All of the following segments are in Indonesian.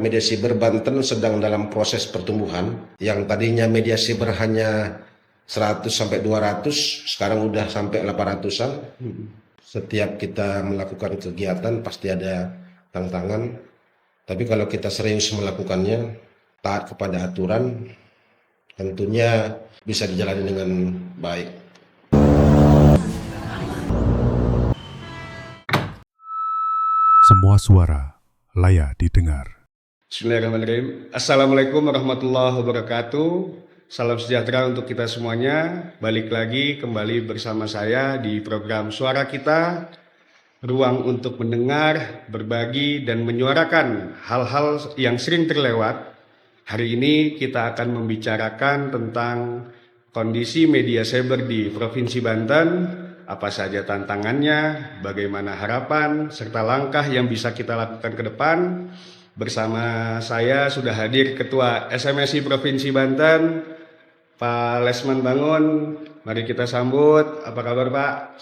media siber Banten sedang dalam proses pertumbuhan. Yang tadinya media siber hanya 100 sampai 200, sekarang udah sampai 800-an. Setiap kita melakukan kegiatan pasti ada tantangan. Tapi kalau kita serius melakukannya, taat kepada aturan, tentunya bisa dijalani dengan baik. Semua suara layak didengar. Bismillahirrahmanirrahim. Assalamualaikum warahmatullahi wabarakatuh. Salam sejahtera untuk kita semuanya. Balik lagi kembali bersama saya di program Suara Kita, ruang untuk mendengar, berbagi, dan menyuarakan hal-hal yang sering terlewat. Hari ini kita akan membicarakan tentang kondisi media cyber di Provinsi Banten, apa saja tantangannya, bagaimana harapan, serta langkah yang bisa kita lakukan ke depan. Bersama saya sudah hadir Ketua SMSI Provinsi Banten, Pak Lesman Bangun. Mari kita sambut. Apa kabar, Pak?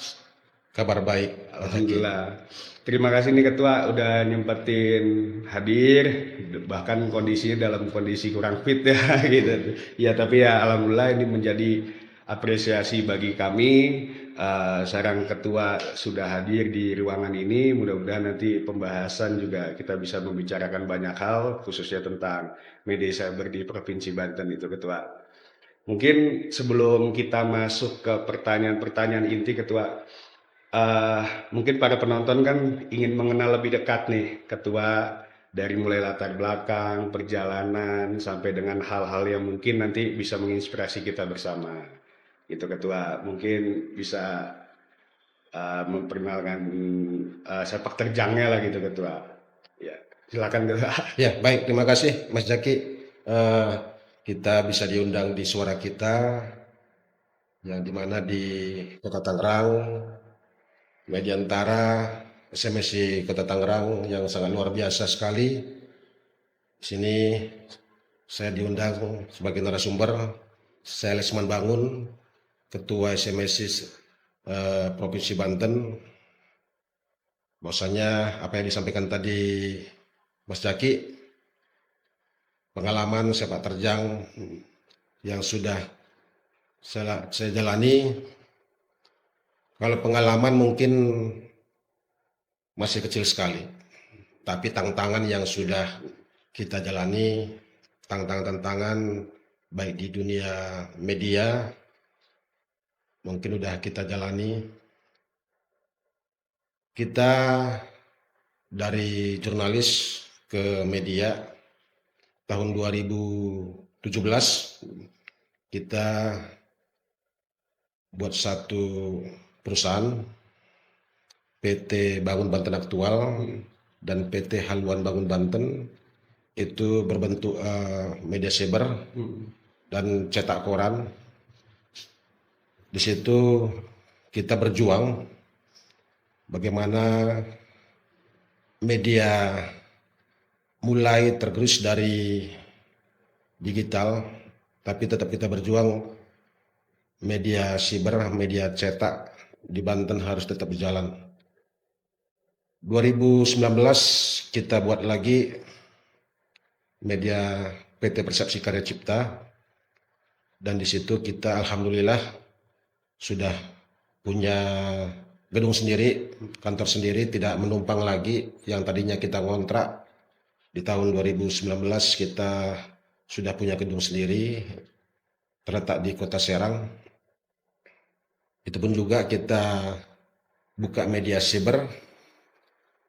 Kabar baik. Alhamdulillah. Terima kasih nih Ketua udah nyempetin hadir, bahkan kondisinya dalam kondisi kurang fit ya gitu. Ya tapi ya alhamdulillah ini menjadi apresiasi bagi kami. Sekarang Ketua sudah hadir di ruangan ini. Mudah-mudahan nanti pembahasan juga kita bisa membicarakan banyak hal, khususnya tentang media cyber di Provinsi Banten itu Ketua. Mungkin sebelum kita masuk ke pertanyaan-pertanyaan inti Ketua, mungkin para penonton kan ingin mengenal lebih dekat nih Ketua, dari mulai latar belakang, perjalanan, sampai dengan hal-hal yang mungkin nanti bisa menginspirasi kita bersama. Itu Ketua, mungkin bisa memperkenalkan sepak terjangnya lah gitu Ketua. Ya, silakan Ketua. Ya, baik. Terima kasih Mas Jaki. Kita bisa diundang di Suara Kita, yang dimana di Kota Tangerang, Mediantara, SMSI Kota Tangerang yang sangat luar biasa sekali. Di sini saya diundang sebagai narasumber. Saya Lesman Bangun, Ketua SMSI Provinsi Banten. Bahwasanya apa yang disampaikan tadi Mas Jaki, pengalaman sepak terjang yang sudah saya jalani. Kalau pengalaman mungkin masih kecil sekali, tapi tantangan yang sudah kita jalani, tantangan-tantangan baik di dunia media, mungkin udah kita jalani. Kita dari jurnalis ke media, tahun 2017 kita buat satu perusahaan, PT Bangun Banten Aktual dan PT Haluan Bangun Banten, itu berbentuk media cyber dan cetak koran. Di situ kita berjuang bagaimana media mulai tergerus dari digital, tapi tetap kita berjuang media siber, media cetak di Banten harus tetap berjalan. 2019 kita buat lagi media PT Persepsi Karya Cipta, dan di situ kita alhamdulillah sudah punya gedung sendiri, kantor sendiri, tidak menumpang lagi. Yang tadinya kita ngontrak, di tahun 2019 kita sudah punya gedung sendiri terletak di Kota Serang. Itu pun juga kita buka media cyber,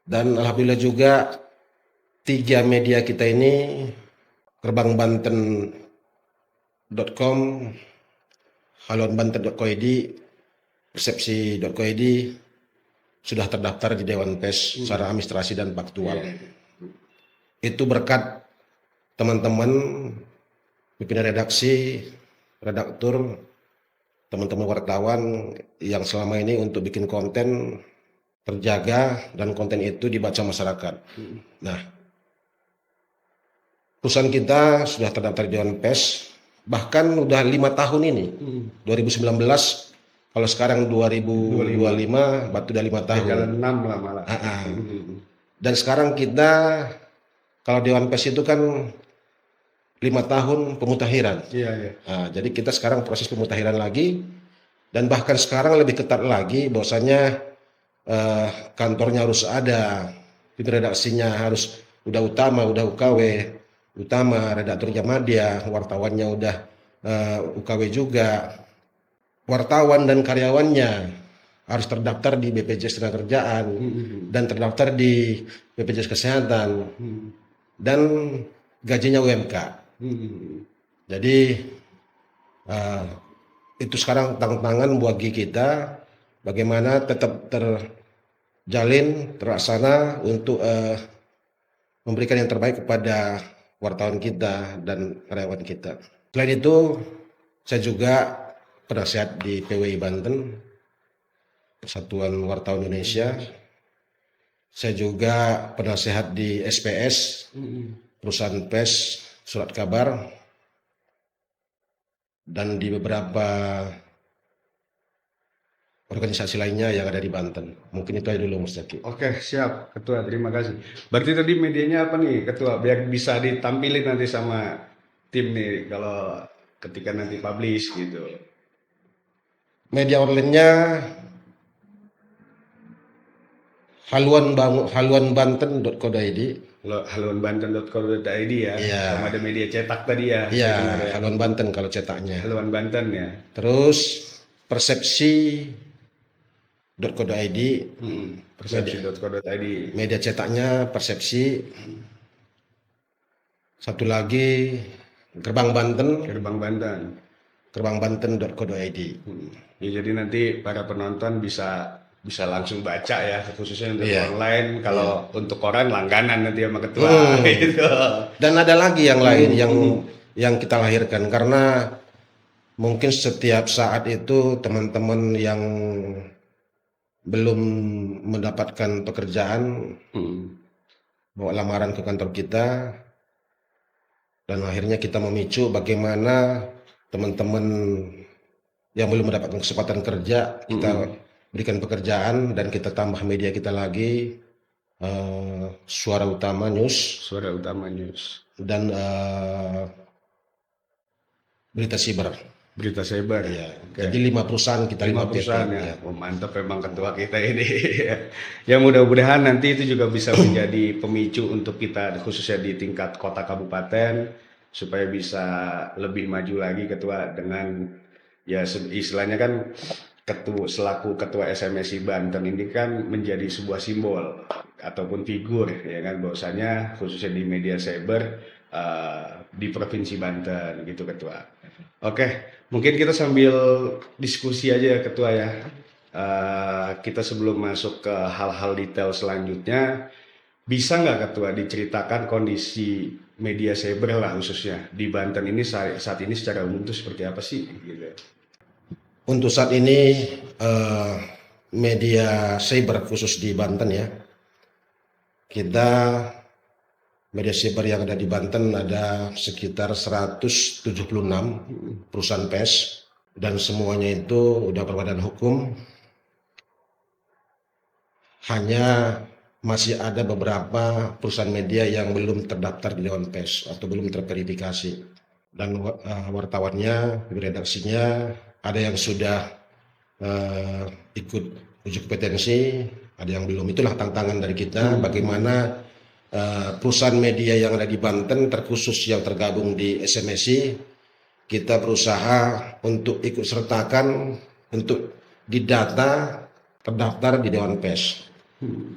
dan alhamdulillah juga 3 media kita ini, gerbangbanten.com, haluanbanten.co.id, persepsi.co.id sudah terdaftar di Dewan Pers secara administrasi dan faktual. Itu berkat teman-teman pimpinan redaksi, redaktur, teman-teman wartawan yang selama ini untuk bikin konten terjaga dan konten itu dibaca masyarakat. Nah, perusahaan kita sudah terdaftar di Dewan Pers, bahkan udah 5 tahun ini. 2019, kalau sekarang 2025, batu udah 5 tahun. Jalan 6 lah malah. Dan sekarang kita kalau Dewan Pers itu kan 5 tahun pemutakhiran. Iya, iya. Nah, jadi kita sekarang proses pemutakhiran lagi, dan bahkan sekarang lebih ketat lagi bahwasanya kantornya harus ada, tim redaksinya harus udah utama, udah UKW utama, redakturnya media, wartawannya udah UKW juga, wartawan dan karyawannya harus terdaftar di BPJS Ketenagakerjaan dan terdaftar di BPJS Kesehatan dan gajinya UMK. Jadi itu sekarang tantangan bagi kita bagaimana tetap terjalin, terlaksana untuk memberikan yang terbaik kepada wartawan kita dan karyawan kita. Selain itu, saya juga penasihat di PWI Banten, Persatuan Wartawan Indonesia. Saya juga penasihat di SPS, perusahaan pers, surat kabar, dan di beberapa organisasi lainnya yang ada di Banten. Mungkin itu aja dulu, Mas Zaki. Oke, siap, Ketua. Terima kasih. Berarti tadi medianya apa nih, Ketua? Biar bisa ditampilin nanti sama tim nih kalau ketika nanti publish gitu. Media online-nya haluanbanten.co.id. Haluanbanten.co.id ya. Iya. Sama ada media cetak tadi ya. Iya, Benar ya. Haluan Banten kalau cetaknya. Haluan Banten ya. Terus persepsi.co.id, Persepsi.co.id. media cetaknya Persepsi. Satu lagi Gerbang Banten, Gerbang Banten. gerbangbanten.co.id. Ya, jadi nanti para penonton bisa langsung baca ya, khususnya untuk Iya. online. Kalau untuk koran langganan nanti sama Ketua gitu. Dan ada lagi yang lain yang kita lahirkan, karena mungkin setiap saat itu teman-teman yang belum mendapatkan pekerjaan bawa lamaran ke kantor kita, dan akhirnya kita memicu bagaimana teman-teman yang belum mendapatkan kesempatan kerja kita berikan pekerjaan, dan kita tambah media kita lagi, Suara Utama News Suara Utama News. dan Berita Siber. Berita Cyber Ya, Oke. jadi 5 perusahaan kita, 5 PT. perusahaan ya. Ya. Oh, mantap memang Ketua kita ini. Ya, mudah-mudahan nanti itu juga bisa menjadi pemicu untuk kita khususnya di tingkat kota kabupaten supaya bisa lebih maju lagi Ketua, dengan ya istilahnya kan selaku Ketua SMSI Banten ini kan menjadi sebuah simbol ataupun figur ya kan, bahwasanya khususnya di media cyber di Provinsi Banten gitu Ketua. Oke, mungkin kita sambil diskusi aja ya Ketua ya. Kita sebelum masuk ke hal-hal detail selanjutnya, bisa nggak Ketua diceritakan kondisi media cyber lah khususnya di Banten ini saat ini secara umum itu seperti apa sih gitu. Untuk saat ini media cyber khusus di Banten ya, kita media cyber yang ada di Banten ada sekitar 176 perusahaan pers, dan semuanya itu udah berbadan hukum. Hanya masih ada beberapa perusahaan media yang belum terdaftar di Dewan Pers atau belum terverifikasi, dan wartawannya, redaksinya ada yang sudah ikut uji kompetensi, ada yang belum. Itulah tantangan dari kita, bagaimana perusahaan media yang ada di Banten, terkhusus yang tergabung di SMSI, kita berusaha untuk ikut sertakan untuk didata terdaftar di Dewan Pers.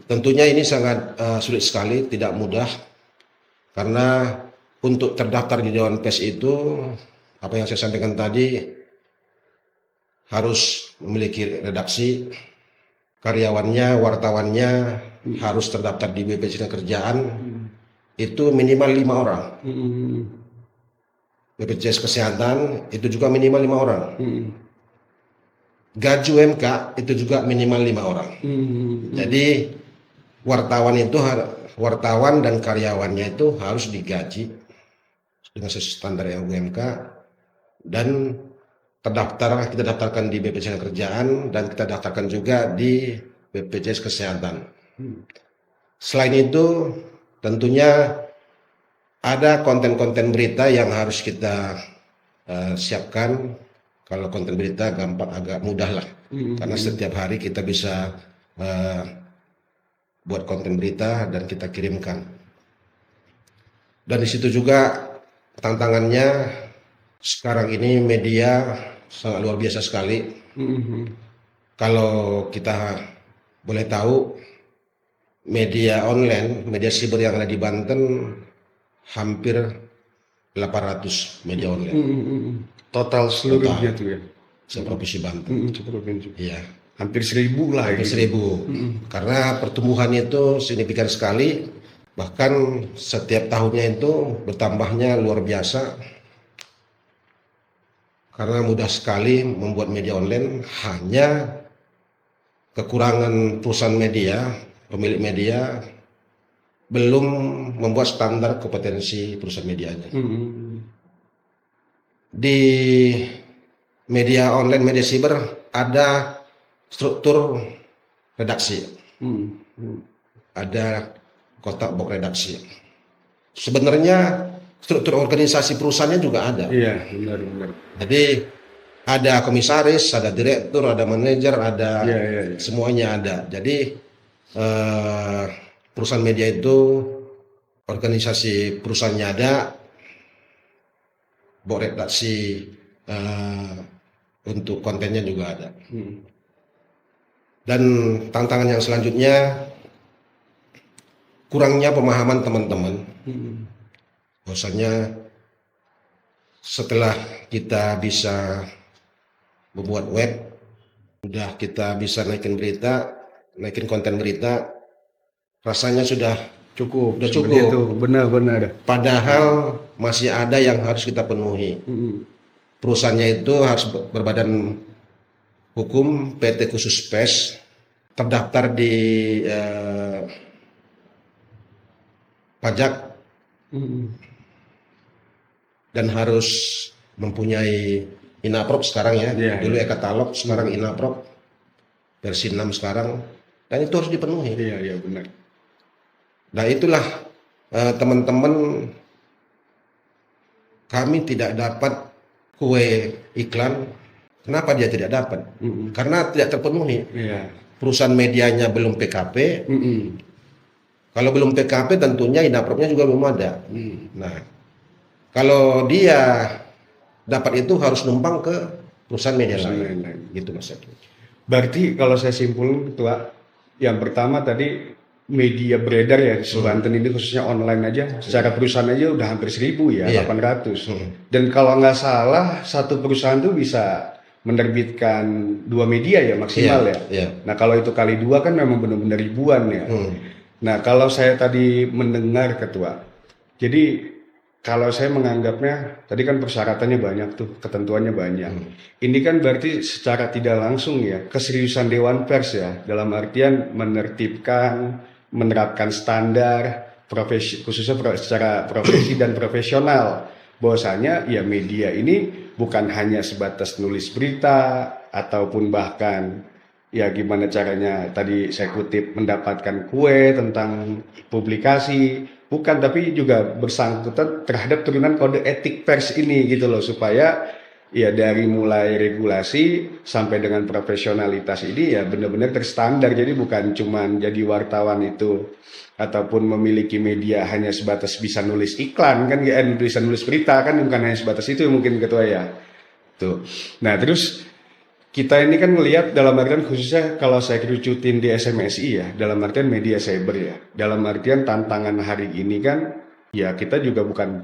Tentunya ini sangat sulit sekali, tidak mudah, karena untuk terdaftar di Dewan Pers itu, apa yang saya sampaikan tadi, harus memiliki redaksi, karyawannya, wartawannya harus terdaftar di BPJS Ketenagakerjaan, itu minimal 5 orang. BPJS Kesehatan itu juga minimal 5 orang. Gaji UMK itu juga minimal 5 orang. Jadi wartawan dan karyawannya itu harus digaji dengan sesuai standar yang UMK, dan kita daftarkan di BPJS Ketenagakerjaan, dan kita daftarkan juga di BPJS Kesehatan. Selain itu, tentunya ada konten-konten berita yang harus kita siapkan. Kalau konten berita gampang, agak mudah lah, karena setiap hari kita bisa buat konten berita dan kita kirimkan. Dan di situ juga tantangannya sekarang ini media sangat luar biasa sekali. Kalau kita boleh tahu, media online, media siber yang ada di Banten hampir 800 media online. Total seluruhnya tuh ya. Seprovinsi Banten. Seprovinsi. Iya, Hampir 1000 lah hampir gitu. 1000. Karena pertumbuhan itu signifikan sekali, bahkan setiap tahunnya itu bertambahnya luar biasa. Karena mudah sekali membuat media online, hanya kekurangan perusahaan media, pemilik media belum membuat standar kompetensi perusahaan medianya. Di media online, media siber ada struktur redaksi, ada kotak box redaksi. Sebenarnya struktur organisasi perusahaannya juga ada. Iya, benar. Jadi ada komisaris, ada direktur, ada manajer, ada Iya. semuanya ada. Jadi perusahaan media itu organisasi perusahaannya ada, box redaksi untuk kontennya juga ada. Dan tantangan yang selanjutnya, kurangnya pemahaman teman-teman. Bahwasanya setelah kita bisa membuat web, sudah kita bisa naikin konten berita, rasanya sudah Cukup. Udah seperti cukup. itu. Benar. Padahal masih ada yang harus kita penuhi. Perusahaannya itu harus berbadan hukum, PT khusus PES, terdaftar di pajak, dan harus mempunyai INAPROK sekarang ya. Iya, Dulu e-katalog, sekarang INAPROK versi 6 sekarang, dan itu harus dipenuhi. Iya, benar. Nah itulah teman-teman, kami tidak dapat kue iklan. Kenapa dia tidak dapat? Karena tidak terpenuhi. Iya. Perusahaan medianya belum PKP. Kalau belum PKP tentunya INAPROK-nya juga belum ada. Nah, kalau dia dapat itu harus numpang ke perusahaan media lain. Gitu Mas Eki. Berarti kalau saya simpulkan Ketua, yang pertama tadi media beredar ya di Banten ini khususnya online aja, secara perusahaan aja udah hampir 1000 ya, Iya. 800. Dan kalau nggak salah satu perusahaan tuh bisa menerbitkan 2 media ya maksimal ya. Iya. Nah kalau itu kali 2 kan memang benar-benar ribuan ya. Nah kalau saya tadi mendengar Ketua, jadi kalau saya menganggapnya tadi kan persyaratannya banyak tuh, ketentuannya banyak. Ini kan berarti secara tidak langsung ya keseriusan Dewan Pers ya, dalam artian menerapkan standar profesi, khususnya secara profesi dan profesional. Bahwasanya ya media ini bukan hanya sebatas nulis berita ataupun bahkan ya gimana caranya tadi saya kutip mendapatkan kue tentang publikasi, bukan, tapi juga bersangkutan terhadap turunan kode etik pers ini gitu loh, supaya ya dari mulai regulasi sampai dengan profesionalitas ini ya benar-benar terstandar. Jadi bukan cuman jadi wartawan itu ataupun memiliki media hanya sebatas bisa nulis iklan kan, bisa nulis berita kan, bukan hanya sebatas itu mungkin Ketua ya. Tuh. Nah, terus kita ini kan melihat dalam artian khususnya kalau saya kerucutin di SMSI ya, dalam artian media cyber ya, dalam artian tantangan hari ini kan ya kita juga bukan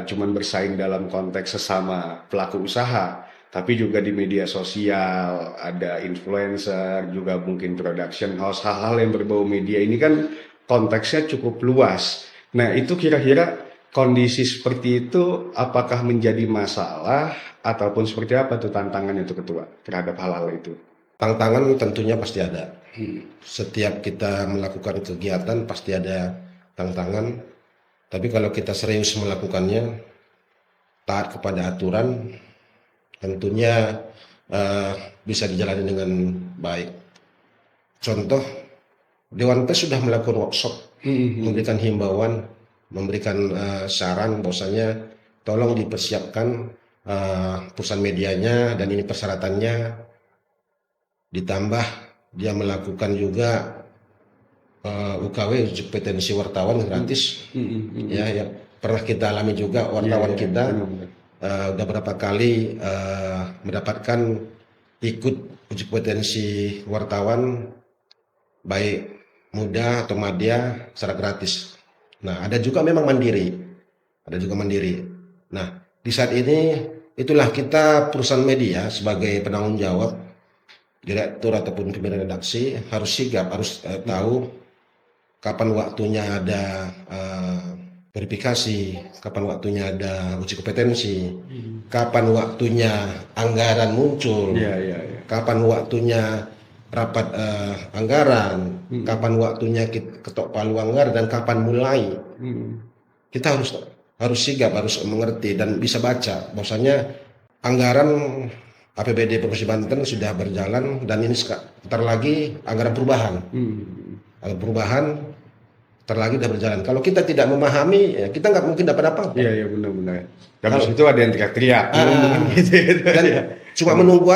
cuman bersaing dalam konteks sesama pelaku usaha, tapi juga di media sosial, ada influencer, juga mungkin production house, hal-hal yang berbau media ini kan konteksnya cukup luas. Nah itu kira-kira kondisi seperti itu apakah menjadi masalah ataupun seperti apa tuh tantangannya tuh Ketua terhadap hal-hal itu? Tantangan tentunya pasti ada. Setiap kita melakukan kegiatan pasti ada tantangan. Tapi kalau kita serius melakukannya, taat kepada aturan, tentunya bisa dijalani dengan baik. Contoh, Dewan Pers sudah melakukan workshop, memberikan himbauan memberikan saran bahwasanya tolong dipersiapkan perusahaan medianya dan ini persyaratannya, ditambah dia melakukan juga UKW uji kompetensi wartawan gratis. Ya, pernah kita alami juga wartawan kita udah berapa kali mendapatkan ikut uji kompetensi wartawan baik muda atau madya secara gratis. Nah, ada juga memang mandiri. Nah, di saat ini itulah kita perusahaan media sebagai penanggung jawab, direktur ataupun pimpinan redaksi harus sigap, harus tahu kapan waktunya ada verifikasi, kapan waktunya ada uji kompetensi, kapan waktunya anggaran muncul, kapan waktunya rapat anggaran, kapan waktunya ketok palu anggaran, dan kapan mulai. Kita harus sigap, harus mengerti dan bisa baca bahwasanya anggaran APBD Provinsi Banten sudah berjalan dan ini sebentar lagi anggaran perubahan. Anggaran perubahan sebentar lagi sudah berjalan. Kalau kita tidak memahami, ya kita nggak mungkin dapat apa-apa. Iya benar-benar. Habis itu ada yang teriak-teriak. Dan cuma menunggu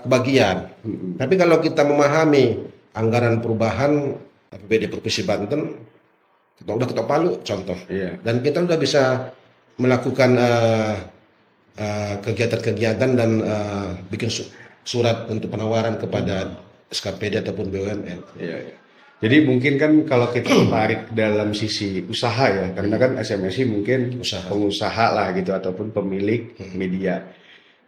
kebagian. Tapi kalau kita memahami anggaran perubahan APBD Provinsi Banten, udah ketok palu contoh. Dan kita udah bisa melakukan kegiatan-kegiatan dan bikin surat untuk penawaran kepada SKPD ataupun BUMN. Jadi mungkin kan kalau kita tarik dalam sisi usaha ya, karena kan SMSI mungkin pengusaha lah gitu ataupun pemilik media.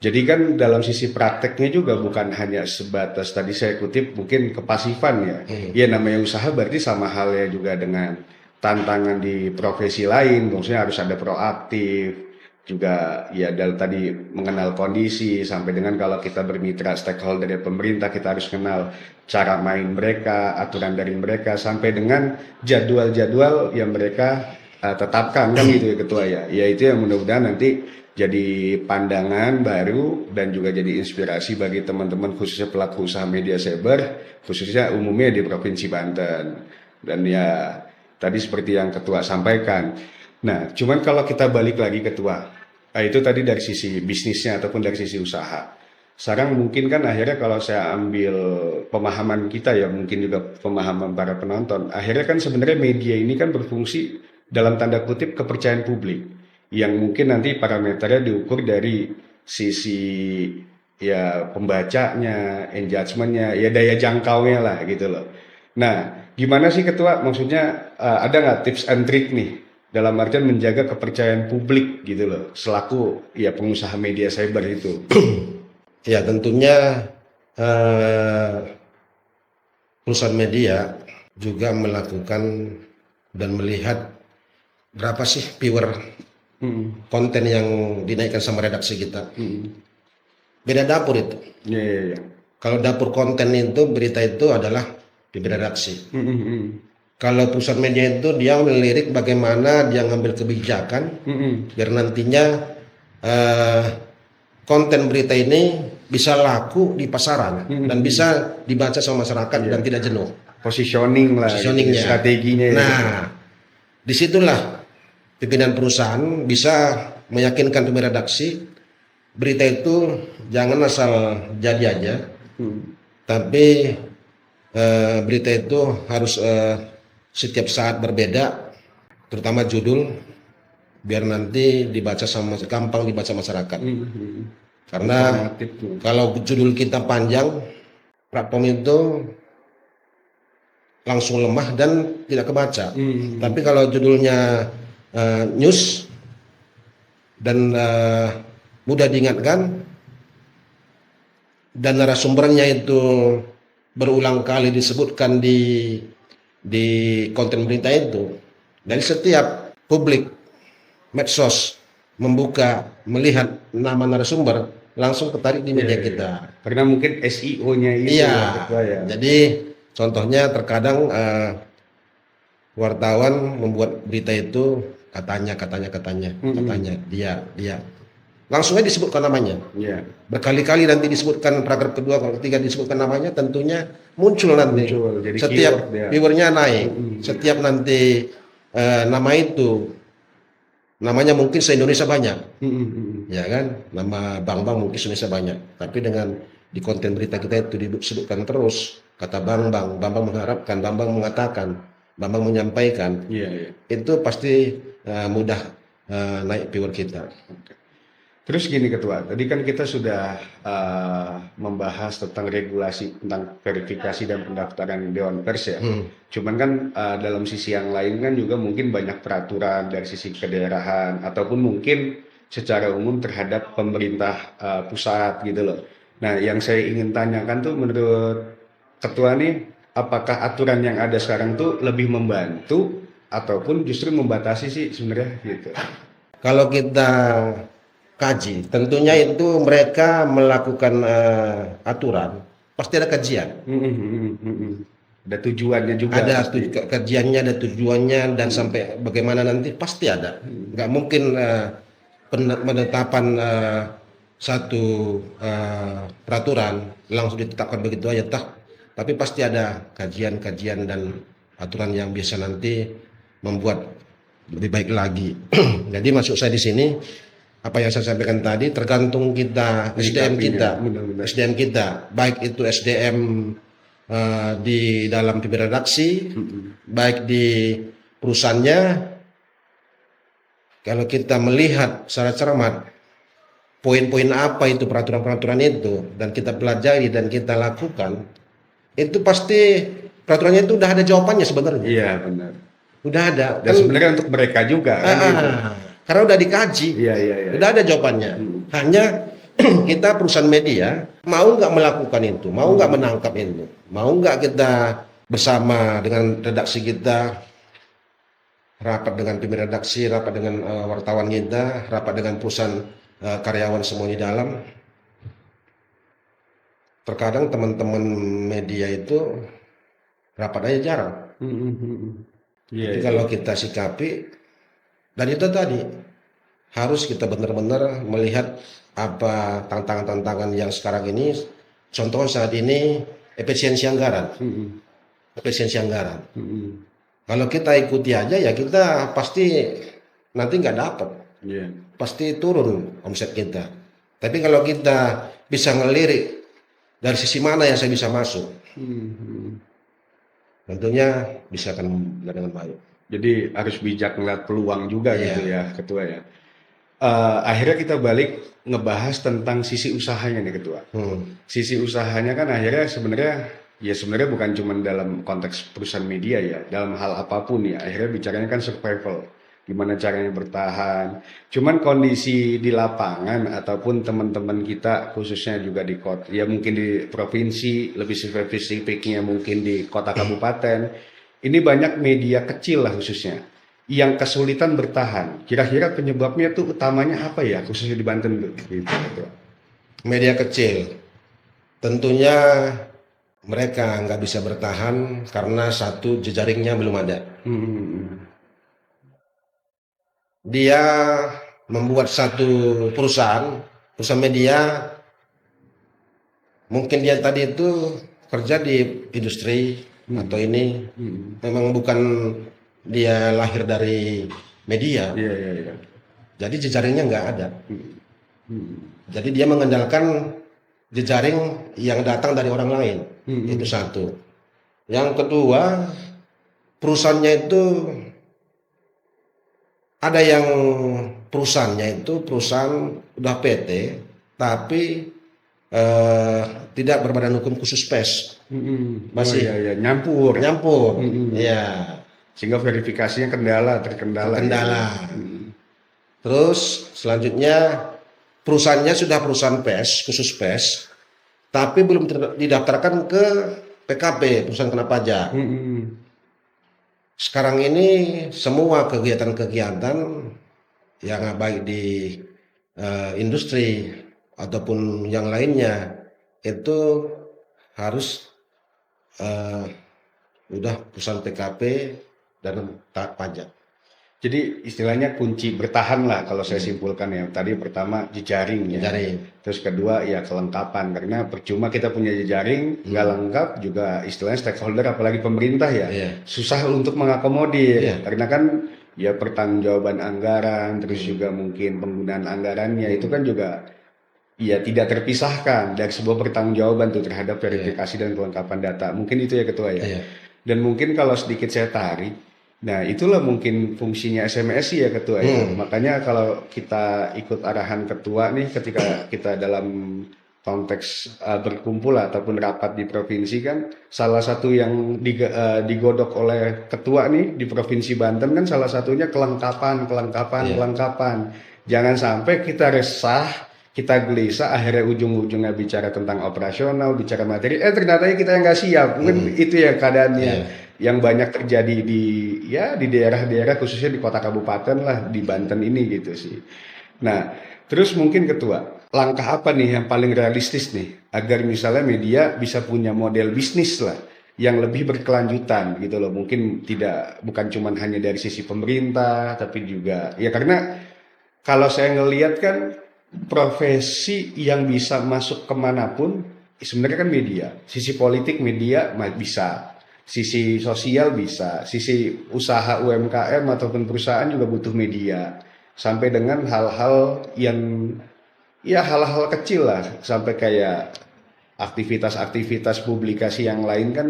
Jadi kan dalam sisi prakteknya juga bukan hanya sebatas tadi saya kutip mungkin kepasifan ya. Ya namanya usaha berarti sama halnya juga dengan tantangan di profesi lain, maksudnya harus ada proaktif juga ya tadi mengenal kondisi sampai dengan kalau kita bermitra stakeholder dari pemerintah kita harus kenal cara main mereka, aturan dari mereka sampai dengan jadwal-jadwal yang mereka tetapkan kan gitu ya ketua ya. Ya itu yang mudah-mudahan nanti jadi pandangan baru dan juga jadi inspirasi bagi teman-teman khususnya pelaku usaha media cyber khususnya umumnya di Provinsi Banten. Dan ya tadi seperti yang ketua sampaikan. Nah, cuman kalau kita balik lagi ketua, itu tadi dari sisi bisnisnya ataupun dari sisi usaha. Sekarang mungkin kan akhirnya kalau saya ambil pemahaman kita ya, mungkin juga pemahaman para penonton, akhirnya kan sebenarnya media ini kan berfungsi dalam tanda kutip kepercayaan publik, yang mungkin nanti parameternya diukur dari sisi ya pembacanya, engagementnya, ya daya jangkaunya lah gitu loh. Nah, gimana sih ketua? Maksudnya ada nggak tips and trick nih dalam artian menjaga kepercayaan publik gitu loh selaku ya pengusaha media cyber itu? Ya tentunya perusahaan media juga melakukan dan melihat berapa sih viewer konten yang dinaikkan sama redaksi kita. Beda dapur itu. Kalau dapur konten itu berita itu adalah di redaksi. Kalau perusahaan media itu dia melirik bagaimana dia ngambil kebijakan biar nantinya konten berita ini bisa laku di pasaran dan bisa dibaca sama masyarakat dan tidak jenuh. Positioning lah, Positioningnya, strateginya. Nah, disitulah pimpinan perusahaan bisa meyakinkan pimpinan redaksi berita itu jangan asal jadi aja, tapi berita itu harus setiap saat berbeda, terutama judul, biar nanti gampang dibaca masyarakat. Karena kalau judul kita panjang, platform itu langsung lemah dan tidak kebaca. Tapi kalau judulnya news dan mudah diingatkan dan narasumbernya itu berulang kali disebutkan di konten berita itu, dari setiap publik medsos membuka melihat nama narasumber langsung tertarik di media kita. Karena mungkin SEO-nya itu. Ya. Jadi contohnya terkadang wartawan membuat berita itu katanya dia langsung aja disebutkan namanya. Berkali-kali nanti disebutkan paragraf kedua, kalau ketiga disebutkan namanya, tentunya muncul nanti. Jadi setiap viewernya naik. Setiap nanti nama itu, namanya mungkin se-Indonesia banyak, ya kan? Nama bank-bank mungkin se-Indonesia banyak, tapi dengan di konten berita kita itu disebutkan terus kata Bambang mengharapkan, Bambang mengatakan, Bambang menyampaikan, Iya, iya. itu pasti mudah naik viewer kita. Terus gini Ketua, tadi kan kita sudah membahas tentang regulasi tentang verifikasi dan pendaftaran Dewan Pers ya. Cuman kan dalam sisi yang lain kan juga mungkin banyak peraturan dari sisi kedaerahan ataupun mungkin secara umum terhadap pemerintah pusat gitu loh. Nah, yang saya ingin tanyakan tuh menurut Ketua nih, apakah aturan yang ada sekarang tuh lebih membantu ataupun justru membatasi sih sebenarnya gitu. Kalau kita kaji, tentunya itu mereka melakukan aturan, pasti ada kajian. Ada tujuannya juga. Ada pasti. kajiannya, ada tujuannya, dan sampai bagaimana nanti pasti ada. Nggak mungkin penetapan satu peraturan langsung ditetapkan begitu aja, tapi pasti ada kajian-kajian dan aturan yang bisa nanti membuat lebih baik lagi. Jadi maksud saya di sini, apa yang saya sampaikan tadi, tergantung kita, SDM kita, Benar-benar. SDM kita, baik itu SDM di dalam pimpinan redaksi, baik di perusahaannya. Kalau kita melihat secara cermat poin-poin apa itu peraturan-peraturan itu, dan kita pelajari dan kita lakukan, itu pasti peraturannya itu udah ada jawabannya sebenarnya. Iya benar. Udah ada. Dan sebenarnya untuk mereka juga kan gitu. Karena udah dikaji, Iya. udah ada jawabannya. Hanya kita perusahaan media mau nggak melakukan itu, mau nggak menangkap itu, mau nggak kita bersama dengan redaksi kita, rapat dengan pimpinan redaksi, rapat dengan wartawan kita, rapat dengan perusahaan karyawan semua di dalam. Terkadang teman-teman media itu rapat aja jarang. Jadi kalau kita sikapi, dan itu tadi harus kita benar-benar melihat apa tantangan-tantangan yang sekarang ini. Contoh saat ini efisiensi anggaran. Efisiensi anggaran. Kalau kita ikuti aja ya kita pasti nanti nggak dapat. Pasti turun omset kita. Tapi kalau kita bisa ngelirik dari sisi mana yang saya bisa masuk, tentunya bisa akan dengan baik. Jadi harus bijak ngeliat peluang juga Iya. gitu ya Ketua ya. Akhirnya kita balik ngebahas tentang sisi usahanya nih Ketua. Sisi usahanya kan akhirnya sebenarnya bukan cuma dalam konteks perusahaan media ya, dalam hal apapun ya. Akhirnya bicaranya kan survival, gimana caranya bertahan. Cuman kondisi di lapangan ataupun teman-teman kita khususnya juga di kota, ya mungkin di provinsi, lebih spesifiknya mungkin di kota kabupaten. Ini banyak media kecil lah khususnya yang kesulitan bertahan. Kira-kira penyebabnya tuh utamanya apa ya, khususnya di Banten tuh? Gitu. Media kecil, tentunya mereka nggak bisa bertahan karena satu, jejaringnya belum ada. Dia membuat satu perusahaan media, mungkin dia tadi itu kerja di industri atau ini, memang bukan dia lahir dari media. Iya. Jadi jejaringnya nggak ada. Jadi dia mengandalkan jejaring yang datang dari orang lain. Itu satu. Yang kedua, perusahaannya itu ada yang perusahaannya itu perusahaan udah PT, tapi tidak berbadan hukum khusus PES. Masih iya. Nyampur. Ya. Sehingga verifikasinya terkendala. Terus selanjutnya perusahaannya sudah perusahaan PES, khusus PES, tapi belum didaftarkan ke PKP, perusahaan kena pajak. Sekarang ini semua kegiatan-kegiatan yang baik di industri ataupun yang lainnya itu harus udah perusahaan PKP dan taat pajak. Jadi istilahnya kunci bertahan lah kalau saya simpulkan ya. Tadi pertama jejaring ya. Jejaring. Terus kedua ya kelengkapan, karena percuma kita punya jejaring nggak lengkap juga, istilahnya stakeholder apalagi pemerintah ya Iya. susah untuk mengakomodir, Iya. karena kan ya pertanggungjawaban anggaran, terus juga mungkin penggunaan anggarannya itu kan juga ya tidak terpisahkan dari sebuah pertanggungjawaban tuh terhadap verifikasi dan kelengkapan data. Mungkin itu ya Ketua ya. Iya. Dan mungkin kalau sedikit saya tarik, nah itulah mungkin fungsinya SMSI ya Ketua ya. Makanya kalau kita ikut arahan Ketua nih ketika kita dalam konteks berkumpul ataupun rapat di provinsi kan, salah satu yang digodok oleh Ketua nih di Provinsi Banten kan salah satunya kelengkapan. Jangan sampai kita resah, kita gelisah, akhirnya ujung-ujungnya bicara tentang operasional, bicara materi, ternyata kita yang nggak siap. Mungkin itu ya keadaannya yang banyak terjadi di daerah-daerah khususnya di kota kabupaten lah di Banten ini gitu sih. Nah, terus mungkin Ketua, langkah apa nih yang paling realistis nih agar misalnya media bisa punya model bisnis lah yang lebih berkelanjutan gitu loh. Mungkin bukan cuma hanya dari sisi pemerintah, tapi juga ya karena kalau saya ngelihat kan profesi yang bisa masuk kemanapun sebenarnya kan media. Sisi politik media bisa, sisi sosial bisa, sisi usaha UMKM ataupun perusahaan juga butuh media. Sampai dengan hal-hal yang ya hal-hal kecil lah, sampai kayak aktivitas-aktivitas publikasi yang lain kan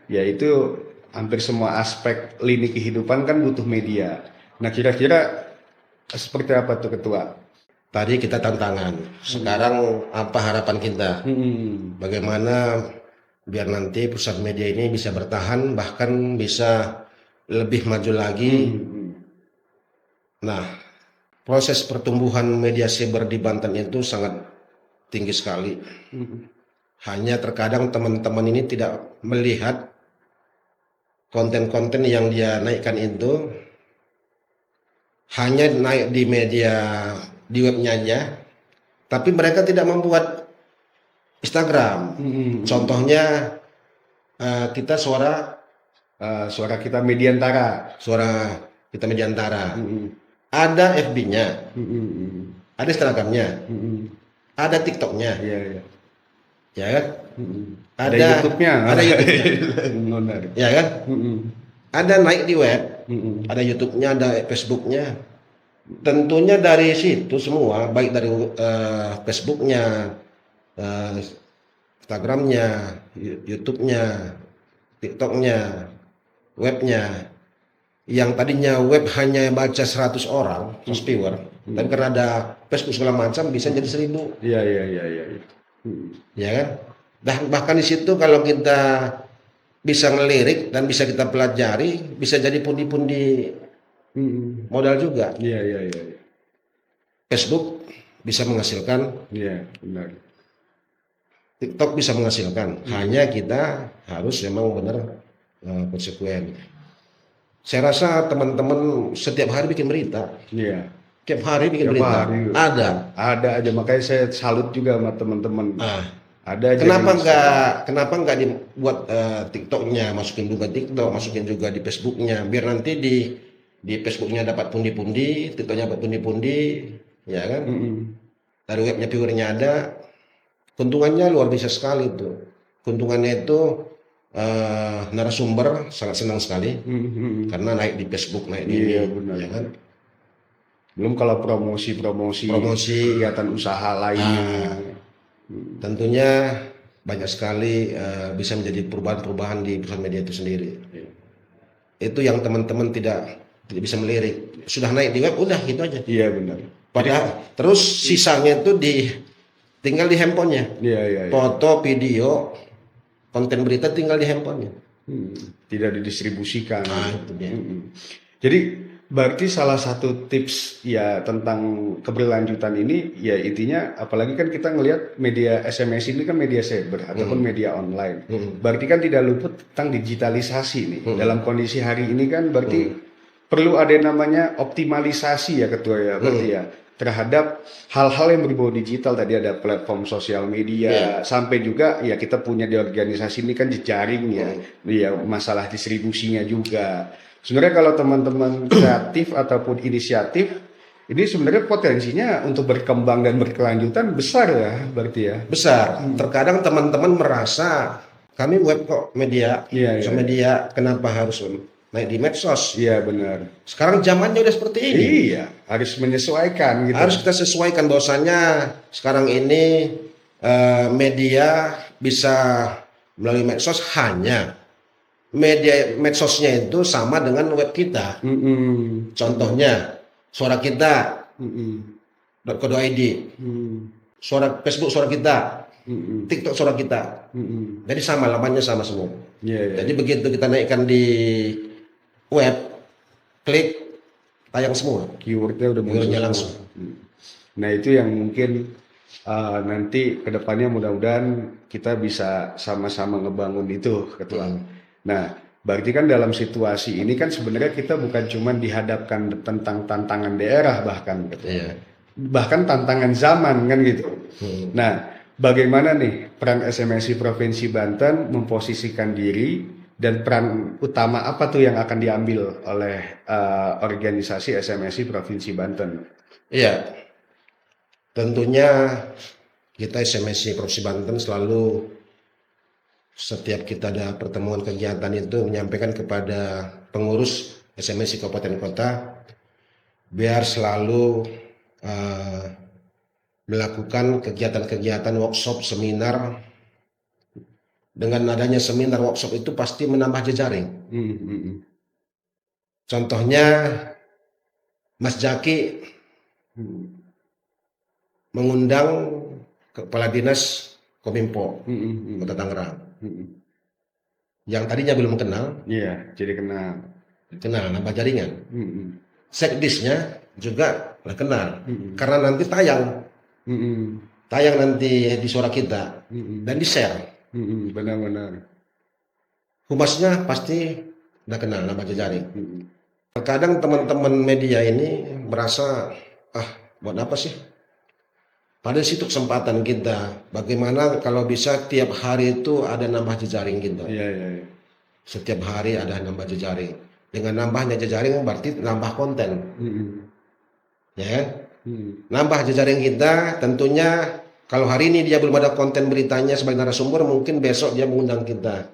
ya itu hampir semua aspek lini kehidupan kan butuh media. Nah kira-kira seperti apa tuh Ketua? Tadi kita tantangan. Sekarang apa harapan kita? Bagaimana biar nanti pusat media ini bisa bertahan, bahkan bisa lebih maju lagi. Nah, proses pertumbuhan media cyber di Banten itu sangat tinggi sekali. Hanya terkadang teman-teman ini tidak melihat konten-konten yang dia naikkan itu hanya naik di media, di webnya aja, tapi mereka tidak membuat Instagram. Contohnya kita suara kita Mediantara. Ada FB-nya, ada Instagram-nya, ada TikTok-nya, ya kan? Ada YouTube-nya, ya kan? Ada naik di web, ada YouTube-nya, ada Facebook-nya. Tentunya dari situ semua, baik dari Facebook-nya, Instagram-nya, YouTube-nya, TikTok-nya, web-nya. Yang tadinya web hanya baca 100 orang, viewer, tapi karena ada Facebook segala macam bisa jadi 1000. Iya. Ya kan? Bahkan di situ kalau kita bisa ngelirik dan bisa kita pelajari, bisa jadi pundi-pundi modal juga. Iya. Facebook bisa menghasilkan, Benar. TikTok bisa menghasilkan. Hanya kita harus memang benar konsekuen. Saya rasa teman-teman setiap hari bikin berita. Iya. Tiap hari bikin berita. Ada aja, makanya saya salut juga sama teman-teman. Ada aja. Kenapa nggak dibuat TikToknya, masukin juga TikTok, masukin juga di Facebooknya, biar nanti di Facebooknya dapat pundi-pundi, TikToknya dapat pundi-pundi, ya kan? Dari webnya viewernya ada, keuntungannya luar biasa sekali tuh. Keuntungannya itu narasumber sangat senang sekali karena naik di Facebook, naik di benar. Ya kan? Belum kalau promosi kegiatan usaha lainnya. Tentunya banyak sekali bisa menjadi perubahan-perubahan di perusahaan media itu sendiri. Itu yang teman-teman tidak bisa melirik. Sudah naik di web, udah gitu aja. Iya benar. Padahal terus sisanya itu tinggal di handphonenya. Iya. Foto, video, konten berita tinggal di handphonenya. Tidak didistribusikan. Itu dia. Jadi berarti salah satu tips ya tentang keberlanjutan ini ya intinya, apalagi kan kita ngelihat media SMS ini kan media cyber ataupun media online. Berarti kan tidak luput tentang digitalisasi nih. Dalam kondisi hari ini kan berarti perlu ada namanya optimalisasi ya Ketua ya, berarti ya, terhadap hal-hal yang berbau digital. Tadi ada platform sosial media, sampai juga ya kita punya di organisasi ini kan jejaring ya, masalah distribusinya juga. Sebenarnya kalau teman-teman kreatif ataupun inisiatif, ini sebenarnya potensinya untuk berkembang dan berkelanjutan besar ya, berarti ya. Besar. Terkadang teman-teman merasa kami web kok media, Iya, iya. media kenapa harus naik di medsos? Iya benar. Sekarang zamannya udah seperti ini. Iya, harus menyesuaikan gitu. Harus kita sesuaikan bahwasannya sekarang ini media bisa melalui medsos hanya media medsosnya itu sama dengan web kita. Mm-mm. Contohnya suara kita Mm-mm. .co.id, Mm-mm. suara Facebook suara kita, Mm-mm. TikTok suara kita. Mm-mm. Jadi sama lamannya sama semua. Iya, iya. Jadi begitu kita naikkan di web, klik tayang semua. Keywordnya udah muncul Keywordnya semua. langsung. Nah itu yang mungkin nanti kedepannya mudah-mudahan kita bisa sama-sama ngebangun itu, Ketua. Nah berarti kan dalam situasi ini kan sebenarnya kita bukan cuma dihadapkan tentang tantangan daerah bahkan, Ketua. Iya. Bahkan tantangan zaman kan gitu. Nah bagaimana nih peran SMSI Provinsi Banten memposisikan diri dan peran utama apa tuh yang akan diambil oleh organisasi SMSI Provinsi Banten? Iya, tentunya kita SMSI Provinsi Banten selalu setiap kita ada pertemuan kegiatan itu menyampaikan kepada pengurus SMSI Kabupaten Kota biar selalu melakukan kegiatan-kegiatan workshop, seminar. Dengan adanya seminar workshop itu pasti menambah jejaring. Contohnya Mas Jaki mengundang Kepala Dinas Kominfo Kota Tangerang. Yang tadinya belum kenal, Iya, jadi kenal. nambah jaringan. Sekdisnya juga kenal, karena nanti tayang nanti di suara kita dan di share. Benar-benar. Humasnya pasti udah kenal, nambah jejaring. Terkadang teman-teman media ini merasa buat apa sih? Pada situ kesempatan kita, bagaimana kalau bisa tiap hari itu ada nambah jejaring kita. Iya. Setiap hari ada nambah jejaring. Dengan nambahnya jejaring berarti nambah konten. Ya kan? Nambah jejaring kita tentunya kalau hari ini dia belum ada konten beritanya sebagai narasumber, mungkin besok dia mengundang kita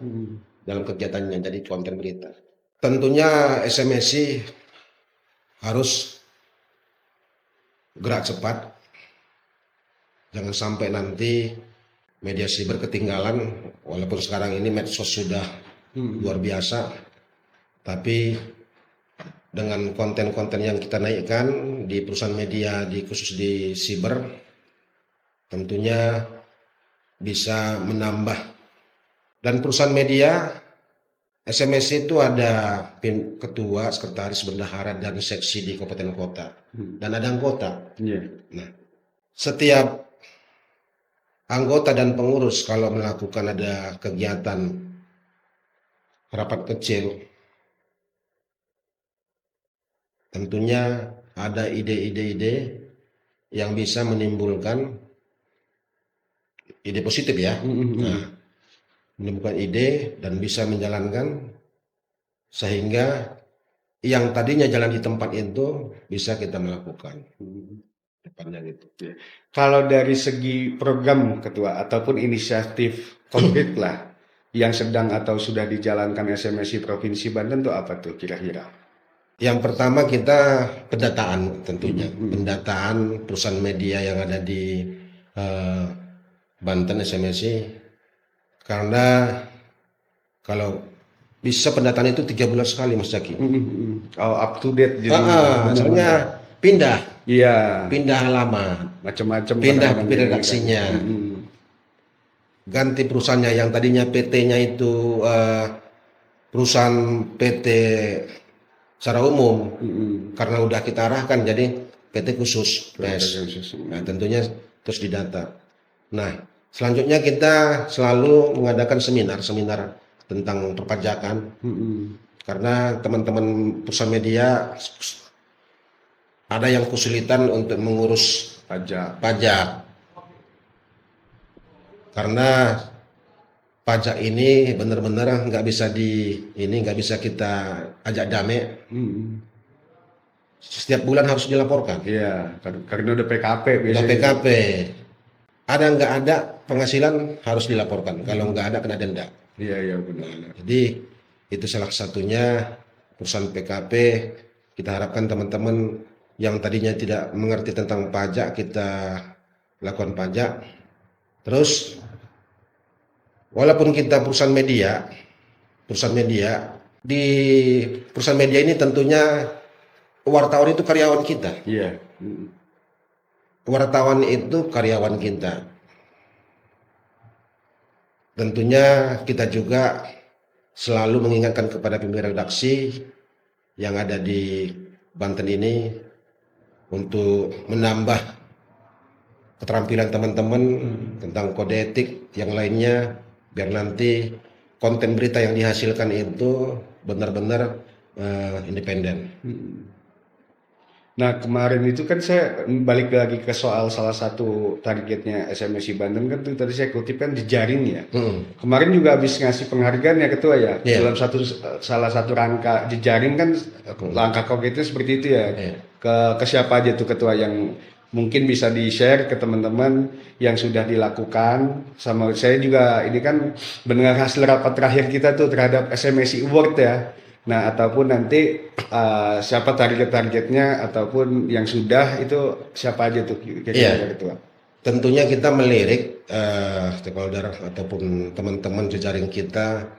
dalam kegiatannya jadi konten berita. Tentunya SMSI harus gerak cepat. Jangan sampai nanti media siber ketinggalan, walaupun sekarang ini medsos sudah luar biasa, tapi dengan konten-konten yang kita naikkan di perusahaan media, khusus di siber, tentunya bisa menambah. Dan perusahaan media, SMSI itu ada ketua, sekretaris, bendahara, dan seksi di kabupaten kota, dan ada anggota. Nah, setiap anggota dan pengurus kalau melakukan ada kegiatan rapat kecil, tentunya ada ide-ide yang bisa menimbulkan ide positif ya. Nah, menimbulkan ide dan bisa menjalankan sehingga yang tadinya jalan di tempat itu bisa kita melakukan depannya gitu. Kalau dari segi program Ketua ataupun inisiatif konkret lah yang sedang atau sudah dijalankan SMSI Provinsi Banten itu apa tuh kira-kira? Yang pertama kita pendataan tentunya, pendataan perusahaan media yang ada di Banten SMSI, karena kalau bisa pendataan itu 3 bulan sekali Mas Jaki. Oh, up to date jadi Misalnya pindah iya, alamat, macam-macam pindah kadang-kadang redaksinya, ganti perusahaannya yang tadinya PT-nya itu perusahaan PT secara umum, karena udah kita arahkan jadi PT khusus PES. Nah, tentunya terus didata. Nah, selanjutnya kita selalu mengadakan seminar tentang perpajakan, karena teman-teman perusahaan media ada yang kesulitan untuk mengurus pajak, karena pajak ini benar-benar nggak bisa kita ajak damai. Setiap bulan harus dilaporkan. Iya, karena udah PKP Udah biasanya. PKP, ada nggak ada penghasilan harus dilaporkan. Kalau nggak ada kena denda. Iya benar. Jadi itu salah satunya perusahaan PKP. Kita harapkan teman-teman yang tadinya tidak mengerti tentang pajak, kita lakukan pajak. Terus walaupun kita perusahaan media, di perusahaan media ini tentunya wartawan itu karyawan kita. Iya. Wartawan itu karyawan kita. Tentunya kita juga selalu mengingatkan kepada pimpinan redaksi yang ada di Banten ini untuk menambah keterampilan teman-teman tentang kode etik yang lainnya, biar nanti konten berita yang dihasilkan itu benar-benar independen. Nah kemarin itu kan saya balik lagi ke soal salah satu targetnya SMSI Banten kan tuh tadi saya kutip kan jejaring ya. Kemarin juga habis ngasih penghargaan ya ketua ya. Iya. Dalam salah satu rangka jejaring kan langkah konkretnya seperti itu ya. Iya. Ke siapa aja tuh ketua yang mungkin bisa di-share ke teman-teman yang sudah dilakukan sama saya juga ini kan mendengar hasil rapat terakhir kita tuh terhadap SMSI Award ya. Nah, ataupun nanti siapa target-targetnya ataupun yang sudah itu siapa aja tuh kira-kira Iya. ketua. Tentunya kita melirik stakeholder ataupun teman-teman jejaring kita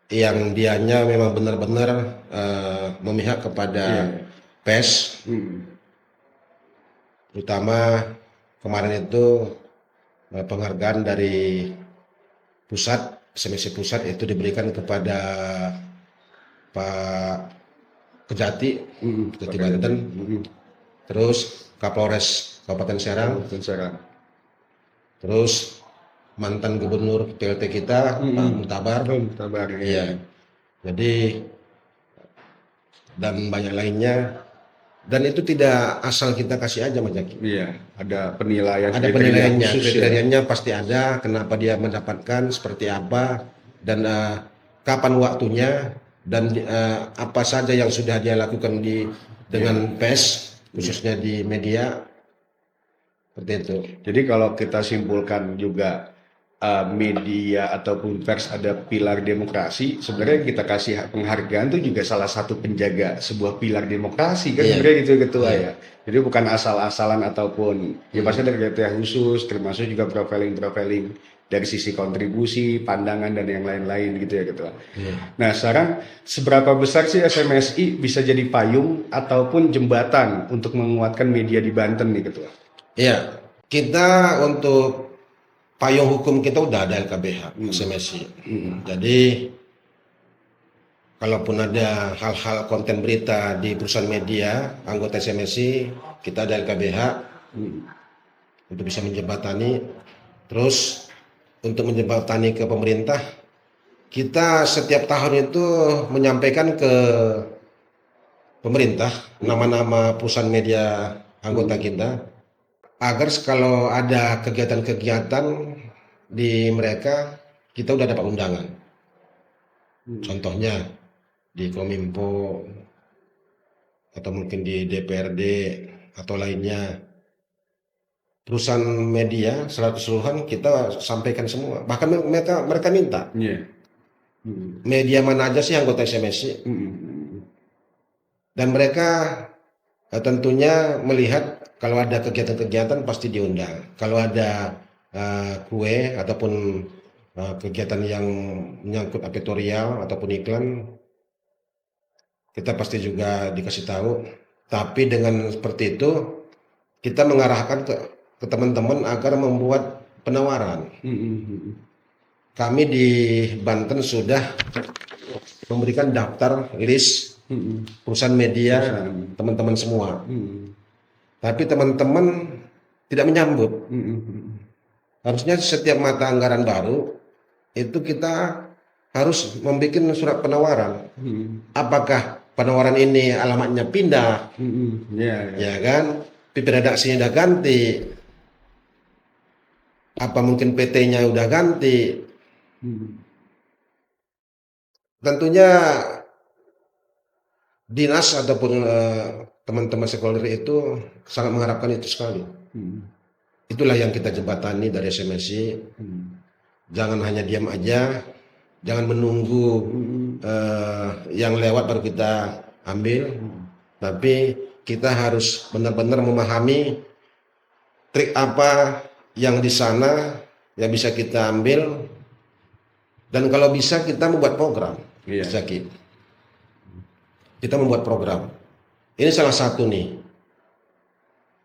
yang dianya memang benar-benar memihak kepada PES, terutama kemarin itu penghargaan dari pusat, SMSI pusat itu diberikan kepada Pak Kejati, Kejati Banten, terus Kapolres Kabupaten Serang, terus mantan gubernur PLT kita Pak Mutabar, iya. Jadi dan banyak lainnya, dan itu tidak asal kita kasih aja Mas Jaki. Iya, ada penilaian. Ada penilaiannya, khusus ya. kriterianya pasti ada, kenapa dia mendapatkan, seperti apa, dan kapan waktunya, dan apa saja yang sudah dia lakukan dengan PES, khususnya di media, seperti itu. Jadi kalau kita simpulkan juga media ataupun pers ada pilar demokrasi, sebenarnya kita kasih penghargaan itu juga salah satu penjaga sebuah pilar demokrasi kan, Iya. sebenarnya gitu ketua Iya. ya. Jadi bukan asal-asalan ataupun ya pasti ada kriteria khusus, termasuk juga profiling dari sisi kontribusi, pandangan dan yang lain-lain gitu ya ketua. Nah sekarang seberapa besar sih SMSI bisa jadi payung ataupun jembatan untuk menguatkan media di Banten nih ketua? Iya, kita untuk payung hukum kita udah ada LKBH, SMSI. Jadi kalaupun ada hal-hal konten berita di perusahaan media, anggota SMSI, kita ada LKBH untuk bisa menjembatani. Terus untuk menjembatani ke pemerintah, kita setiap tahun itu menyampaikan ke pemerintah nama-nama perusahaan media anggota kita, agar kalau ada kegiatan-kegiatan di mereka, kita udah dapat undangan. Contohnya di Kominfo atau mungkin di DPRD atau lainnya, perusahaan media secara keseluruhan kita sampaikan semua. Bahkan mereka minta media mana aja sih anggota SMSI, dan mereka tentunya melihat kalau ada kegiatan-kegiatan pasti diundang. Kalau ada kue ataupun kegiatan yang menyangkut editorial ataupun iklan, kita pasti juga dikasih tahu. Tapi dengan seperti itu, kita mengarahkan ke teman-teman agar membuat penawaran. Kami di Banten sudah memberikan daftar list perusahaan media teman-teman semua. Tapi teman-teman tidak menyambut. Harusnya setiap mata anggaran baru itu kita harus membuat surat penawaran. Apakah penawaran ini alamatnya pindah? Ya kan? Pimpinan redaksinya udah ganti. Apa mungkin PT-nya udah ganti? Tentunya dinas ataupun teman-teman stakeholder itu sangat mengharapkan itu sekali. Itulah yang kita jembatani dari SMSI. Jangan hanya diam aja, jangan menunggu yang lewat baru kita ambil, tapi kita harus benar-benar memahami trik apa yang di sana yang bisa kita ambil, dan kalau bisa kita membuat program. Zaki, kita membuat program. Ini salah satu nih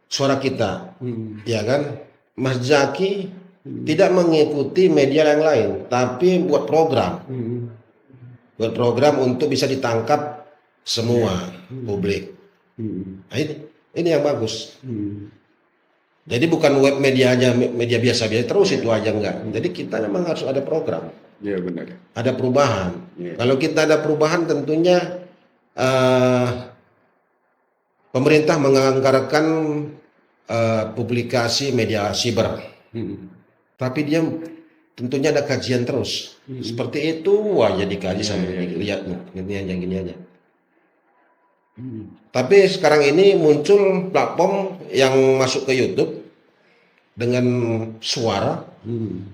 suara kita, ya kan? Mas Zaki tidak mengikuti media yang lain, tapi buat program, untuk bisa ditangkap semua publik. Nah, ini yang bagus. Jadi bukan web media aja, media biasa-biasa terus itu aja enggak. Jadi kita memang harus ada program. Iya benar. Ada perubahan. Kalau kita ada perubahan, tentunya pemerintah menganggarkan publikasi media siber. Tapi dia tentunya ada kajian terus. Seperti itu aja dikaji sampai lihat gini aja. Tapi sekarang ini muncul platform yang masuk ke YouTube dengan suara,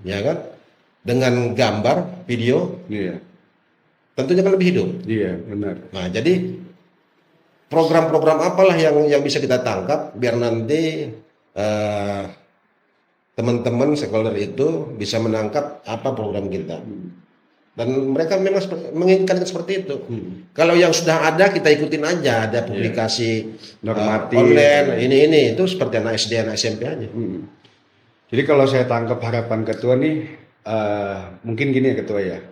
ya kan, dengan gambar, video, tentunya kan lebih hidup. Iya benar. Nah, jadi program-program apalah yang bisa kita tangkap biar nanti teman-teman stakeholder itu bisa menangkap apa program kita. Dan mereka memang menginginkan seperti itu. Kalau yang sudah ada kita ikutin aja, ada publikasi normatif online, ini itu seperti anak SD, anak SMP aja. Jadi kalau saya tangkap harapan ketua nih, mungkin gini ya ketua ya.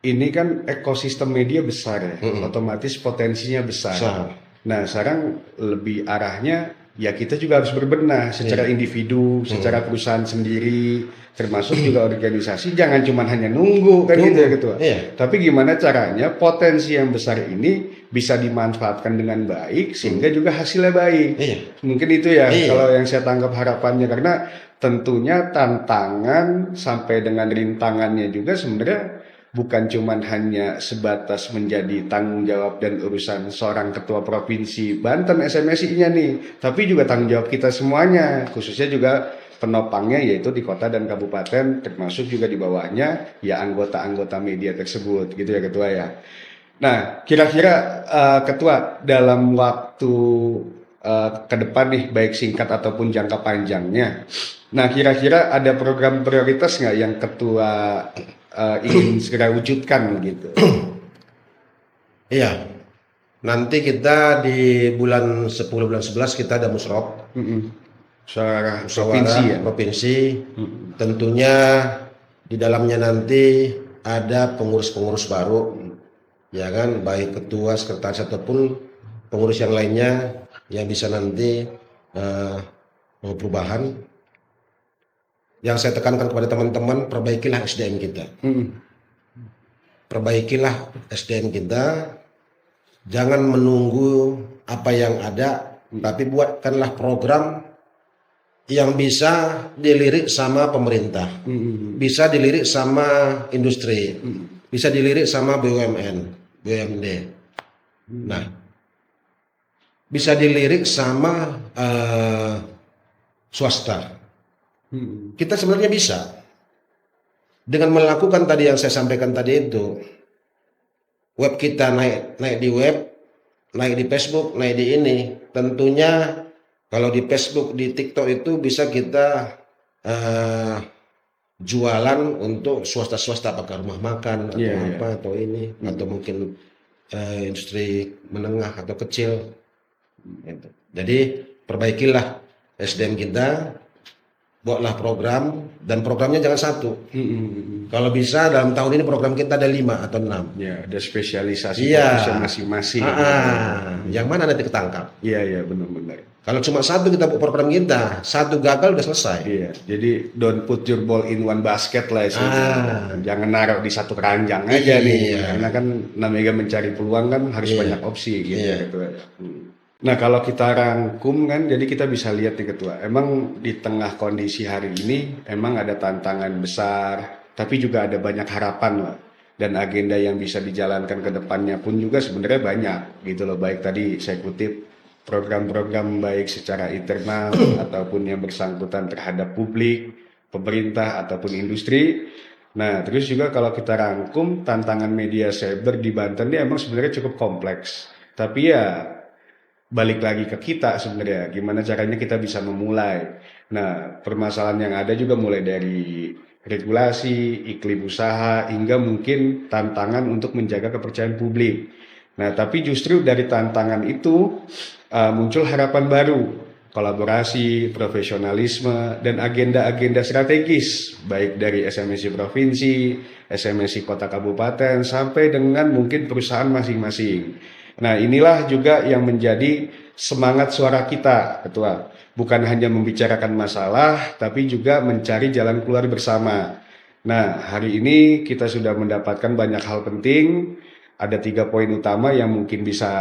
Ini kan ekosistem media besar ya, otomatis potensinya besar. Nah sekarang lebih arahnya ya kita juga harus berbenah secara individu, secara perusahaan sendiri, termasuk juga organisasi. Jangan cuma hanya nunggu kan gitu ya ketua. Tapi gimana caranya potensi yang besar ini bisa dimanfaatkan dengan baik sehingga juga hasilnya baik. Mungkin itu ya kalau yang saya tangkap harapannya, karena tentunya tantangan sampai dengan rintangannya juga sebenarnya bukan cuma hanya sebatas menjadi tanggung jawab dan urusan seorang ketua provinsi Banten SMSI-nya nih, tapi juga tanggung jawab kita semuanya, khususnya juga penopangnya yaitu di kota dan kabupaten, termasuk juga di bawahnya ya anggota-anggota media tersebut gitu ya ketua ya. Nah kira-kira ketua dalam waktu ke depan nih, baik singkat ataupun jangka panjangnya, nah kira-kira ada program prioritas nggak yang ketua ingin segera wujudkan gitu? Iya, nanti kita di bulan 10 bulan 11 kita ada musrok, provinsi. Tentunya di dalamnya nanti ada pengurus-pengurus baru, ya kan, baik ketua, sekretaris ataupun pengurus yang lainnya yang bisa nanti mau perubahan. Yang saya tekankan kepada teman-teman, perbaikilah SDM kita. Perbaikilah SDM kita. Jangan menunggu apa yang ada, tapi buatkanlah program yang bisa dilirik sama pemerintah, bisa dilirik sama industri, bisa dilirik sama BUMN, BUMD. Nah, bisa dilirik sama swasta. Kita sebenarnya bisa dengan melakukan tadi yang saya sampaikan tadi itu. Web kita naik di web, naik di Facebook, naik di ini. Tentunya kalau di Facebook, di TikTok itu bisa kita jualan untuk swasta-swasta, apakah rumah makan atau atau ini, atau mungkin industri menengah atau kecil. Jadi perbaikilah SDM kita. Buatlah program, dan programnya jangan satu. Kalau bisa dalam tahun ini program kita ada 5 atau 6. Ya, ada spesialisasi fokusnya masing-masing. Yang mana nanti ketangkap? Iya benar-benar. Kalau cuma satu kita buat program kita, satu gagal udah selesai. Iya, jadi don't put your ball in one basket lah istilahnya. Jangan naruh di satu keranjang aja nih. Karena kan namanya mencari peluang kan harus banyak opsi gitu ya ketua. Nah kalau kita rangkum kan, jadi kita bisa lihat nih ketua, emang di tengah kondisi hari ini emang ada tantangan besar, tapi juga ada banyak harapan lah. Dan agenda yang bisa dijalankan ke depannya pun juga sebenarnya banyak gitu loh. Baik tadi saya kutip program-program baik secara internal ataupun yang bersangkutan terhadap publik, pemerintah ataupun industri. Nah, terus juga kalau kita rangkum tantangan media cyber di Banten ini emang sebenarnya cukup kompleks. Tapi ya balik lagi ke kita sebenarnya, gimana caranya kita bisa memulai. Nah, permasalahan yang ada juga mulai dari regulasi, iklim usaha, hingga mungkin tantangan untuk menjaga kepercayaan publik. Nah, tapi justru dari tantangan itu muncul harapan baru, kolaborasi, profesionalisme, dan agenda-agenda strategis, baik dari SMSI Provinsi, SMSI Kota Kabupaten, sampai dengan mungkin perusahaan masing-masing. Nah, inilah juga yang menjadi semangat suara kita, Ketua. Bukan hanya membicarakan masalah, tapi juga mencari jalan keluar bersama. Nah, hari ini kita sudah mendapatkan banyak hal penting. Ada 3 poin utama yang mungkin bisa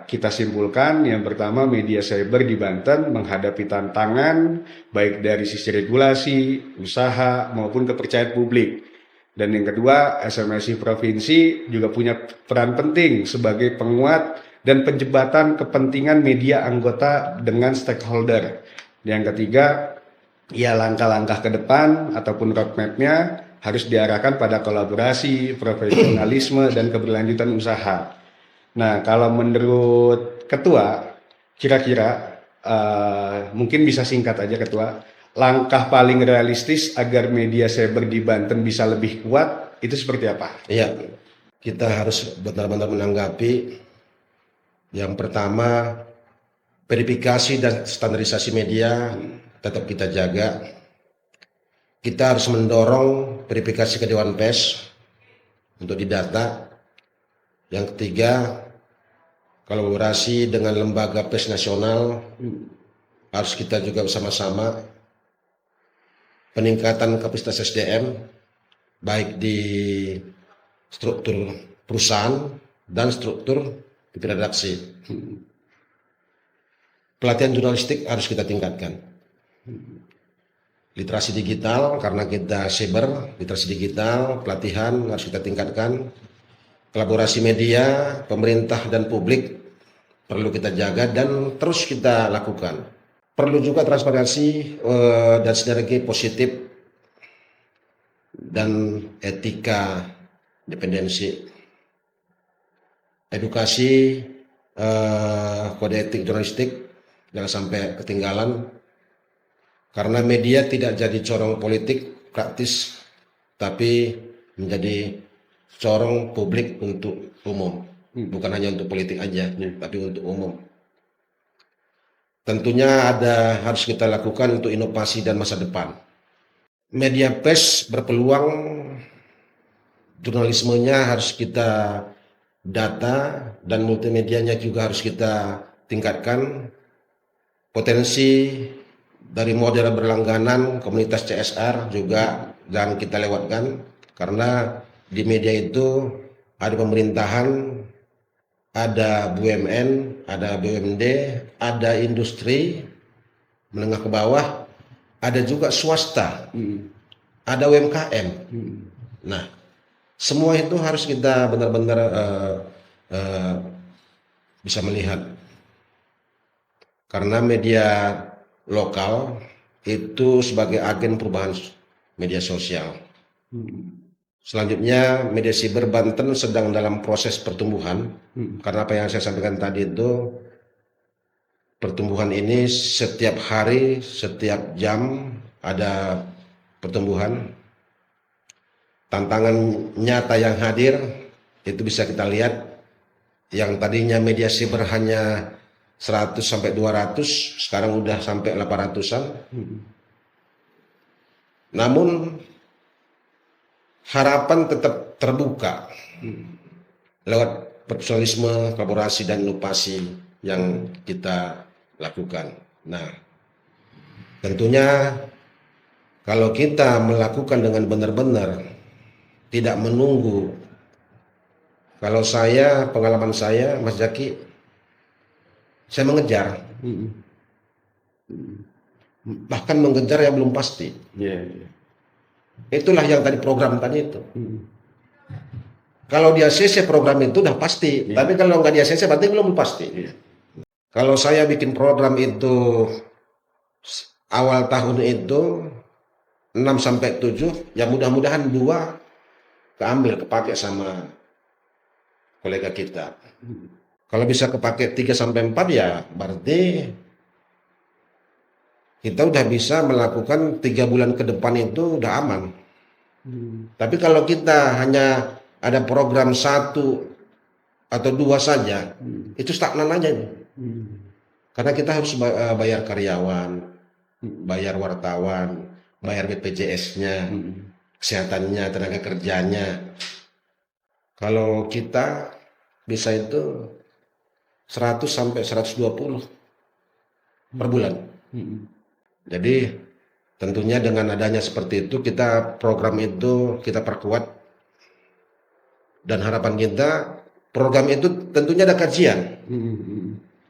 kita simpulkan. Yang pertama, media cyber di Banten menghadapi tantangan, baik dari sisi regulasi, usaha, maupun kepercayaan publik. Dan yang kedua, SMSI Provinsi juga punya peran penting sebagai penguat dan penjembatan kepentingan media anggota dengan stakeholder. Yang ketiga, ya langkah-langkah ke depan ataupun roadmap-nya harus diarahkan pada kolaborasi, profesionalisme, dan keberlanjutan usaha. Nah, kalau menurut Ketua, kira-kira mungkin bisa singkat aja Ketua, langkah paling realistis agar media cyber di Banten bisa lebih kuat itu seperti apa? Iya, kita harus benar-benar menanggapi yang pertama, verifikasi dan standarisasi media tetap kita jaga. Kita harus mendorong verifikasi ke Dewan Pers untuk didata. Yang ketiga, kolaborasi dengan lembaga pers nasional harus kita juga bersama-sama. Peningkatan kapasitas SDM baik di struktur perusahaan dan struktur di redaksi. Pelatihan jurnalistik harus kita tingkatkan. Literasi digital, karena kita cyber, literasi digital, pelatihan harus kita tingkatkan. Kolaborasi media, pemerintah dan publik perlu kita jaga dan terus kita lakukan. Perlu juga transparansi dan sinergi positif dan etika independensi. Edukasi kode etik jurnalistik jangan sampai ketinggalan. Karena media tidak jadi corong politik praktis, tapi menjadi corong publik untuk umum. Bukan hanya untuk politik aja, tapi untuk umum. Tentunya harus kita lakukan untuk inovasi dan masa depan. Media pers berpeluang, jurnalismenya harus kita data dan multimedianya juga harus kita tingkatkan. Potensi dari model berlangganan komunitas CSR juga jangan kita lewatkan, karena di media itu ada pemerintahan, ada BUMN, ada BUMD, ada industri menengah ke bawah, ada juga swasta, ada UMKM. Nah, semua itu harus kita benar-benar bisa melihat. Karena media lokal itu sebagai agen perubahan media sosial. Selanjutnya, media cyber Banten sedang dalam proses pertumbuhan. Karena apa yang saya sampaikan tadi itu, pertumbuhan ini setiap hari, setiap jam ada pertumbuhan. Tantangan nyata yang hadir itu bisa kita lihat, yang tadinya media cyber hanya 100 sampai 200, sekarang udah sampai 800-an. Namun harapan tetap terbuka lewat profesionalisme, kolaborasi dan inovasi yang kita lakukan. Nah, tentunya kalau kita melakukan dengan benar-benar, tidak menunggu. Kalau saya, pengalaman saya, Mas Jaki, saya mengejar. Bahkan mengejar yang belum pasti. Itulah yang tadi program tadi itu. Hmm. Kalau dia CC program itu udah pasti, Iya. tapi kalau nggak dia CC berarti belum pasti. Iya. Kalau saya bikin program itu awal tahun itu 6 sampai 7, ya mudah-mudahan 2 kepake sama kolega kita. Kalau bisa kepake 3 sampai 4 ya berarti kita udah bisa melakukan 3 bulan ke depan itu udah aman. Tapi kalau kita hanya ada program 1 atau 2 saja, itu stagnan aja nih. Karena kita harus bayar karyawan, bayar wartawan, bayar BPJS-nya, kesehatannya, tenaga kerjanya. Kalau kita bisa itu 100 sampai 120 per bulan. Jadi tentunya dengan adanya seperti itu, kita program itu kita perkuat. Dan harapan kita program itu tentunya ada kajian.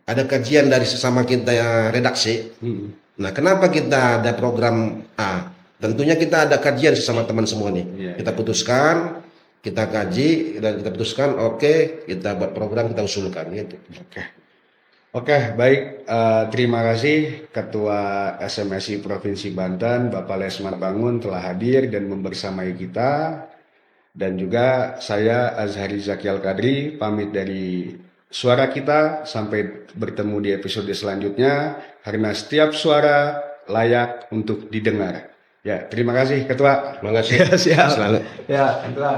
Ada kajian dari sesama kita redaksi. Nah, kenapa kita ada program A? Tentunya kita ada kajian sesama teman semua nih. Iya, Kita putuskan, kita kaji, dan kita putuskan, oke, kita buat program, kita usulkan gitu. Oke, baik. Terima kasih Ketua SMSI Provinsi Banten, Bapak Lesmar Bangun telah hadir dan membersamai kita. Dan juga saya Azhari Zaki Al-Kadri pamit dari Suara Kita, sampai bertemu di episode selanjutnya, karena setiap suara layak untuk didengar. Ya, terima kasih Ketua. Terima kasih. Ya, siap. Selalu. Ya, Ketua.